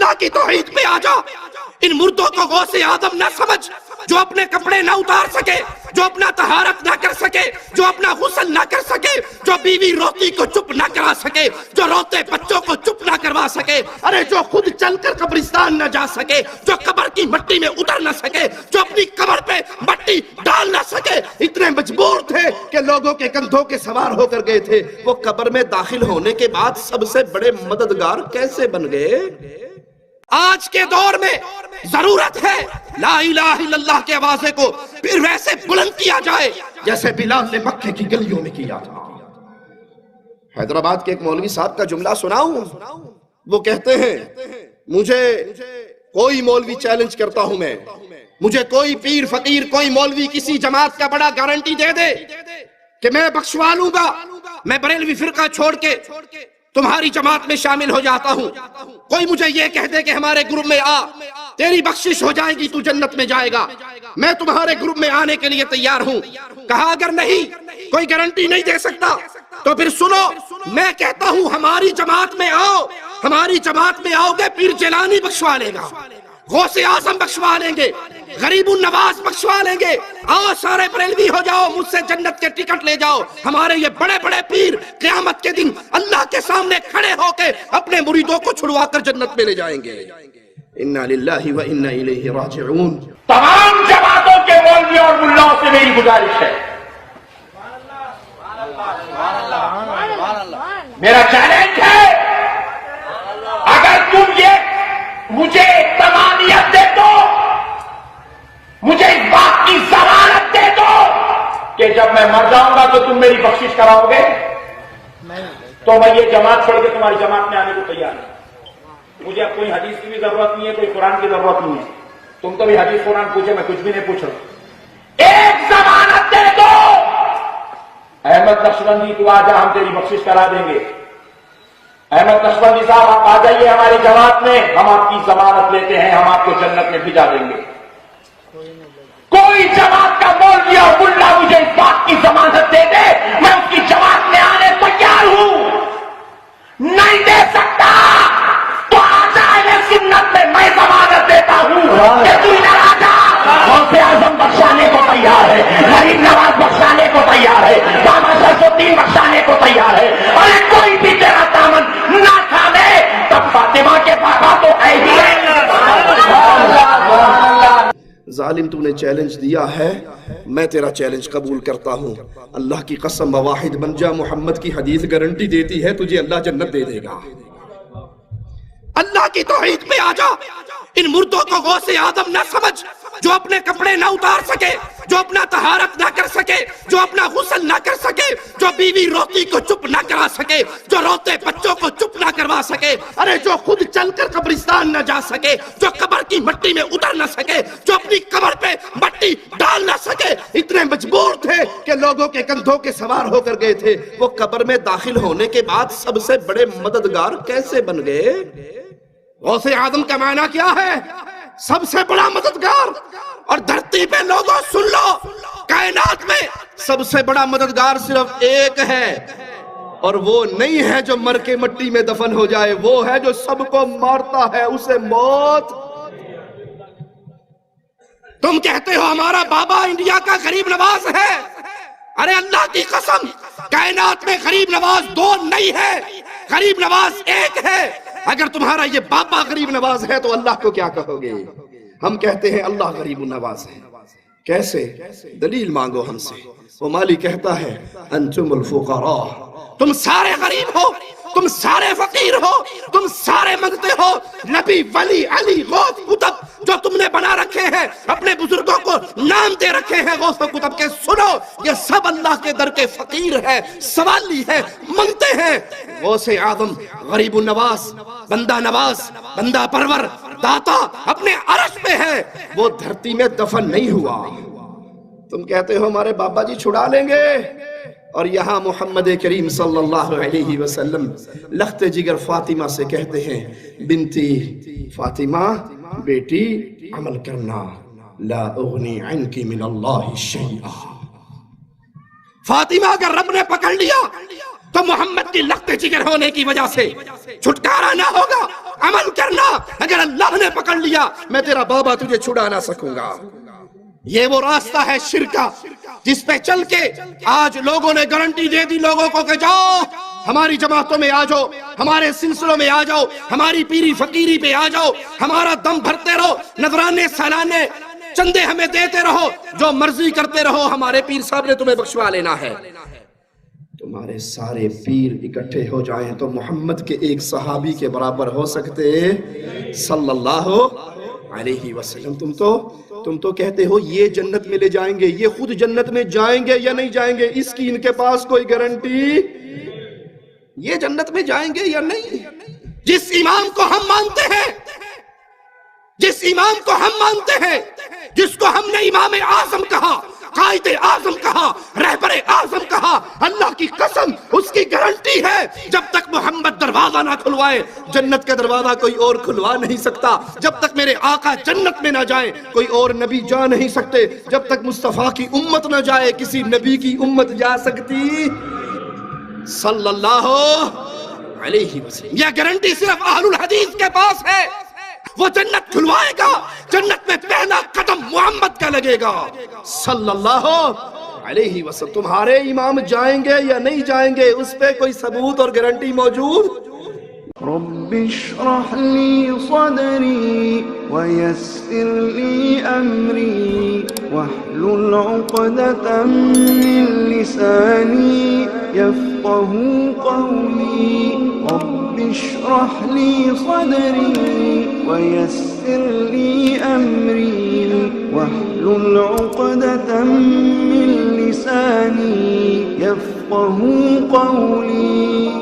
اللہ کی توحید پہ آ جا. ان مردوں کو غوث آدم نہ سمجھ جو اپنے کپڑے نہ اتار سکے، جو اپنا طہارت نہ کر سکے، جو اپنا غسل نہ کر سکے، جو بیوی روتی کو چپ نہ کرا سکے، جو روتے بچوں کو چپ نہ کروا سکے، ارے جو خود چل کر قبرستان نہ جا سکے، جو قبر کی مٹی میں اتر نہ سکے، جو اپنی قبر پہ مٹی ڈال نہ سکے، اتنے مجبور تھے کہ لوگوں کے کندھوں کے سوار ہو کر گئے تھے. وہ قبر میں داخل ہونے کے بعد سب سے بڑے مددگار کیسے بن گئے؟ آج کے دور میں ضرورت ہے لا الہ الا اللہ کے آوازے کو پھر ویسے بلند کیا جائے جیسے بلال نے مکے کی گلیوں میں کیا تھا. حیدرآباد کے ایک مولوی صاحب کا جملہ سناؤں؟ وہ کہتے ہیں مجھے کوئی مولوی چیلنج کرتا ہوں میں، مجھے کوئی پیر فقیر کوئی مولوی کسی جماعت کا بڑا گارنٹی دے دے کہ میں بخشوا لوں گا، میں بریلوی فرقہ چھوڑ کے تمہاری جماعت میں شامل ہو جاتا ہوں. کوئی مجھے یہ کہہ دے کہ ہمارے گروپ میں آ، تیری بخشش ہو جائے گی، تو جنت میں جائے گا، میں تمہارے گروپ میں آنے کے لیے تیار ہوں. کہا اگر نہیں کوئی گارنٹی نہیں دے سکتا تو پھر سنو، میں کہتا ہوں ہماری جماعت میں آؤ، ہماری جماعت میں آؤ گے پیر جیلانی بخشوا لے گا، غوث اعظم بخشوا لیں گے، غریب النواز بخشوا لیں گے. آؤ سارے بریلوی ہو جاؤ، مجھ سے جنت کے ٹکٹ لے جاؤ. ہمارے یہ بڑے بڑے پیر قیامت کے دن اللہ کے سامنے کھڑے ہو کے اپنے مریدوں کو چھڑوا کر جنت میں لے جائیں گے. انا للہ و انا الیہ راجعون. تمام جماعتوں کے مولویوں اور ملاؤں سے میری گزارش ہے، میرا چیلنج ہے، اگر تم یہ مجھے تمامیت دے دو، مجھے اس بات کی ضمانت دے دو کہ جب میں مر جاؤں گا تو تم میری بخشش کراؤ گے، تو میں یہ جماعت چھوڑ کے تمہاری جماعت میں آنے کو تیار ہوں. مجھے اب کوئی حدیث کی بھی ضرورت نہیں ہے، کوئی قرآن کی ضرورت نہیں ہے. تم تو بھی حدیث قرآن پوچھے، میں کچھ بھی نہیں پوچھ رہا. ایک ضمانت دے دو، احمد نقشبندی تو آ جا، ہم تیری بخشش کرا دیں گے. احمد نقشبندی صاحب آپ آ جائیے ہماری جماعت میں، ہم آپ کی ضمانت لیتے ہیں، ہم آپ کو جنت میں بھجا دیں گے. کوئی جماعت کا مولوی اور ملا مجھے اس بات کی ضمانت دے دے، میں اس کی جماعت میں آنے تیار ہوں. نہیں دے سکتا تو آ جائے سنت میں ضمانت دیتا ہوں کہ تو ادھر آ جا. غوث اعظم بخشانے کو تیار ہے، غریب نواز بخشانے کو تیار ہے، بابا شمس الدین بخشانے کو تیار ہے. اور کوئی بھی تیرا دامن نہ کھا لے تب فاطمہ کے پاپا تو ہے ہی ہے. ظالم تو نے چیلنج دیا ہے، میں تیرا چیلنج قبول کرتا ہوں. اللہ کی قسم واحد بن جا، محمد کی حدیث گارنٹی دیتی ہے تجھے اللہ جنت دے دے گا. اللہ کی توحید پہ آ جا. ان مردوں کو غوث آدم نہ سمجھ جو اپنے کپڑے نہ اتار سکے، جو اپنا طہارت نہ کر سکے، جو اپنا غسل نہ کر سکے، جو بیوی روتی کو چپ نہ کرا سکے، جو روتے بچوں کو چپ نہ کروا سکے، ارے جو خود چل کر قبرستان نہ جا سکے، جو قبر کی مٹی میں اتر نہ سکے، جو اپنی قبر پہ مٹی ڈال نہ سکے، اتنے مجبور تھے کہ لوگوں کے کندھوں کے سوار ہو کر گئے تھے. وہ قبر میں داخل ہونے کے بعد سب سے بڑے مددگار کیسے بن گئے؟ غوث اعظم کا معنی کیا ہے؟ سب سے بڑا مددگار. اور دھرتی پہ لوگوں سن لو، کائنات میں سب سے بڑا مددگار صرف ایک ہے، اور وہ نہیں ہے جو مر کے مٹی میں دفن ہو جائے، وہ ہے جو سب کو مارتا ہے، اسے موت. تم کہتے ہو ہمارا بابا انڈیا کا غریب نواز ہے، ارے اللہ کی قسم کائنات میں غریب نواز دو نہیں ہے، غریب نواز ایک ہے. اگر تمہارا یہ بابا غریب نواز ہے تو اللہ کو کیا کہو گے؟ ہم کہتے ہیں اللہ غریب نواز ہے. کیسے؟ دلیل مانگو ہم سے. وہ مالی کہتا ہے انتم الفقراء، تم سارے غریب ہو، تم سارے فقیر ہو، تم سارے منگتے ہو. نبی، ولی، علی، غوث، قطب جو تم نے بنا رکھے ہیں، اپنے بزرگوں کو نام دے رکھے ہیں غوث و قطب کے، سنو یہ سب اللہ کے در کے فقیر ہے، سوالی ہے، منگتے ہیں. غوث اعظم غریب النواز، بندہ نواز، بندہ پرور، داتا اپنے عرش پہ ہے، وہ دھرتی میں دفن نہیں ہوا. تم کہتے ہو ہمارے بابا جی چھڑا لیں گے، اور یہاں محمد کریم صلی اللہ علیہ وسلم لخت جگر فاطمہ سے کہتے ہیں بنتی فاطمہ، بیٹی عمل کرنا، لا اغنی عنکی من اللہ شیئا. فاطمہ اگر رب نے پکڑ لیا تو محمد کی لخت جگر ہونے کی وجہ سے چھٹکارا نہ ہوگا. عمل کرنا، اگر اللہ نے پکڑ لیا میں تیرا بابا تجھے چھڑا نہ سکوں گا. یہ وہ راستہ ہے شرک کا جس پہ چل کے آج لوگوں نے گارنٹی دے دی لوگوں کو کہ جاؤ ہماری جماعتوں میں آ جاؤ، ہمارے سلسلوں میں آ جاؤ، ہماری پیری فقیری پہ آ جاؤ، ہمارا دم بھرتے رہو، نذرانے سالانے چندے ہمیں دیتے رہو، جو مرضی کرتے رہو، ہمارے پیر صاحب نے تمہیں بخشوا لینا ہے. تمہارے سارے پیر اکٹھے ہو جائیں تو محمد کے ایک صحابی کے برابر ہو سکتے صلی اللہ علیہ وسلم. تم تو کہتے ہو یہ جنت میں لے جائیں گے، یہ خود جنت میں جائیں گے یا نہیں جائیں گے اس کی ان کے پاس کوئی گارنٹی. یہ جنت میں جائیں گے یا نہیں. جس امام کو ہم مانتے ہیں، جس امام کو ہم مانتے ہیں، جس کو ہم نے امام اعظم کہا، قائد اعظم کہا، رہبر اعظم کہا، اللہ کی قسم اس کی گارنٹی ہے جب تک محمد دروازہ نہ کھلوائے جنت کا دروازہ کوئی اور کھلوا نہیں سکتا. جب تک میرے آقا جنت میں نہ جائیں کوئی اور نبی جا نہیں سکتے. جب تک مصطفیٰ کی امت نہ جائے کسی نبی کی امت جا سکتی صلی اللہ علیہ وسلم. یہ گارنٹی صرف اہل الحدیث کے پاس ہے. وہ جنت کھلوائے گا، جنت میں پہلا قدم محمد کا لگے گا صلی اللہ علیہ وسلم. تمہارے امام جائیں گے یا نہیں جائیں گے اس پہ کوئی ثبوت اور گارنٹی موجود؟ رب اشرح لي صدري ويسر لي أمري واحلل عقدة من لساني يفقه قولي. رب اشرح لي صدري ويسر لي أمري واحلل عقدة من لساني يفقه قولي.